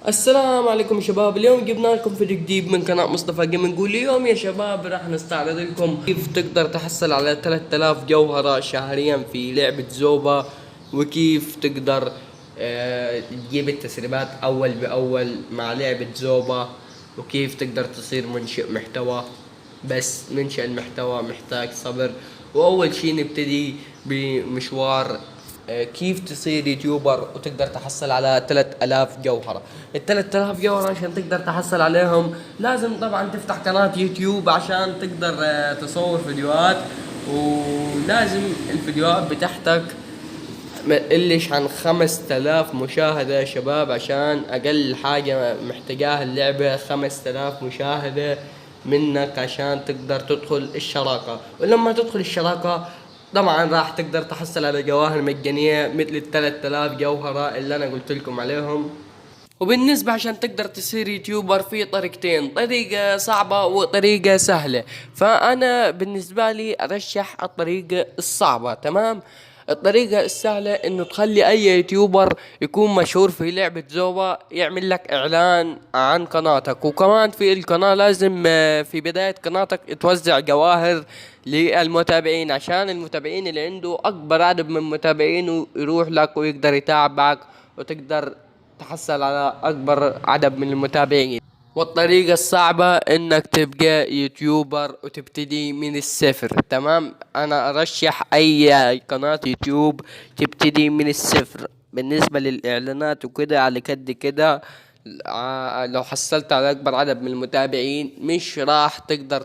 السلام عليكم شباب. اليوم جبنا لكم فيديو جديد من قناة مصطفى جيمنج. نقول اليوم يا شباب راح نستعرض لكم كيف تقدر تحصل على 3000 جوهرة شهريا في لعبة زوبا، وكيف تقدر تجيب التسريبات اول باول مع لعبة زوبا، وكيف تقدر تصير منشئ محتوى. بس منشئ المحتوى محتاج صبر. واول شي نبتدي بمشوار كيف تصير يوتيوبر وتقدر تحصل على 3000 جوهرة. ال 3000 جوهرة عشان تقدر تحصل عليهم لازم طبعا تفتح قناة يوتيوب عشان تقدر تصور فيديوهات، ولازم الفيديوهات بتاعتك ما تقلش عن 5000 مشاهدة يا شباب، عشان أقل حاجة محتاجاها اللعبة 5000 مشاهدة منك عشان تقدر تدخل الشراكة. ولما تدخل الشراكة طبعا راح تقدر تحصل على جواهر مجانية مثل ال 3000 جوهرة اللي أنا قلت لكم عليهم. وبالنسبة عشان تقدر تصير يوتيوبر في طريقتين، طريقة صعبة وطريقة سهلة. فأنا بالنسبة لي أرشح الطريقة الصعبة. تمام. الطريقة السهلة انه تخلي اي يوتيوبر يكون مشهور في لعبة زوبا يعمل لك اعلان عن قناتك، وكمان في القناة لازم في بداية قناتك توزع جواهر للمتابعين، عشان المتابعين اللي عنده اكبر عدد من متابعينه يروح لك ويقدر يتابعك وتقدر تحصل على اكبر عدد من المتابعين. والطريقة الصعبة انك تبقى يوتيوبر وتبتدي من الصفر. تمام. انا ارشح اي قناة يوتيوب تبتدي من الصفر. بالنسبة للاعلانات وكده على قد كده، لو حصلت على اكبر عدد من المتابعين مش راح تقدر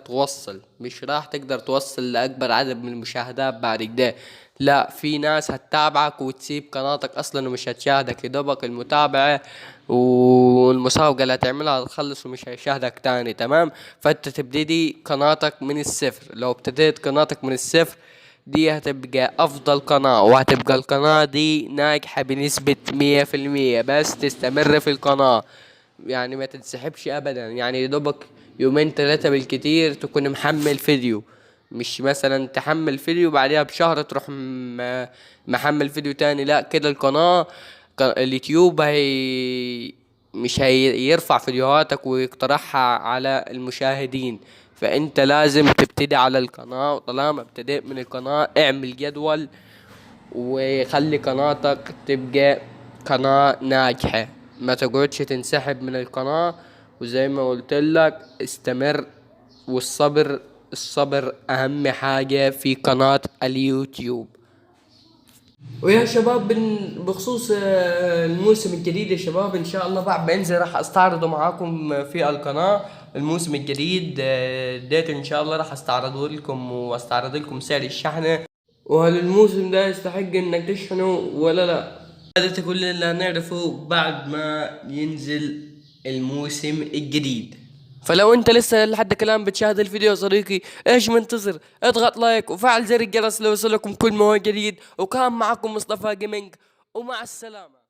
توصل لاكبر عدد من المشاهدات بعد كده. لا، في ناس هتتابعك وتسيب قناتك اصلا ومش هتشاهدك، يدوبك المتابعة والمسابقة اللي هتعملها هتخلص ومش هيشاهدك تاني. تمام. فانت تبتدي قناتك من الصفر. لو ابتديت قناتك من الصفر دي هتبقى افضل قناة، وهتبقى القناة دي ناجحة بنسبة 100%. بس تستمر في القناة، يعني ما تنسحبش ابدا. يعني يدوبك يومين ثلاثة بالكتير تكون محمل فيديو، مش مثلا تحمل فيديو بعدها بشهر تروح محمل فيديو تاني. لا، كده القناة اليوتيوب مش هيرفع فيديوهاتك ويقترحها على المشاهدين. فانت لازم تبتدي على القناة، وطالما ابتديت من القناة اعمل جدول وخلي قناتك تبقى قناة ناجحة. ما تقعدش تنسحب من القناة، وزي ما قلت لك استمر. الصبر اهم حاجة في قناة اليوتيوب. ويا شباب بخصوص الموسم الجديد يا شباب، ان شاء الله بعد بنزل راح استعرضه معاكم في القناة. الموسم الجديد ديت ان شاء الله راح استعرضه لكم، واستعرض لكم سعر الشحنة، وهل الموسم ده يستحق انك تشحنه ولا لا. هذا كل اللي هنعرفه بعد ما ينزل الموسم الجديد. فلو انت لسه لحد كلام بتشاهد الفيديو يا صديقي، ايش منتظر؟ اضغط لايك وفعل زر الجرس ليوصلكم كل ما هو جديد. وكان معكم مصطفى جيمنج، ومع السلامة.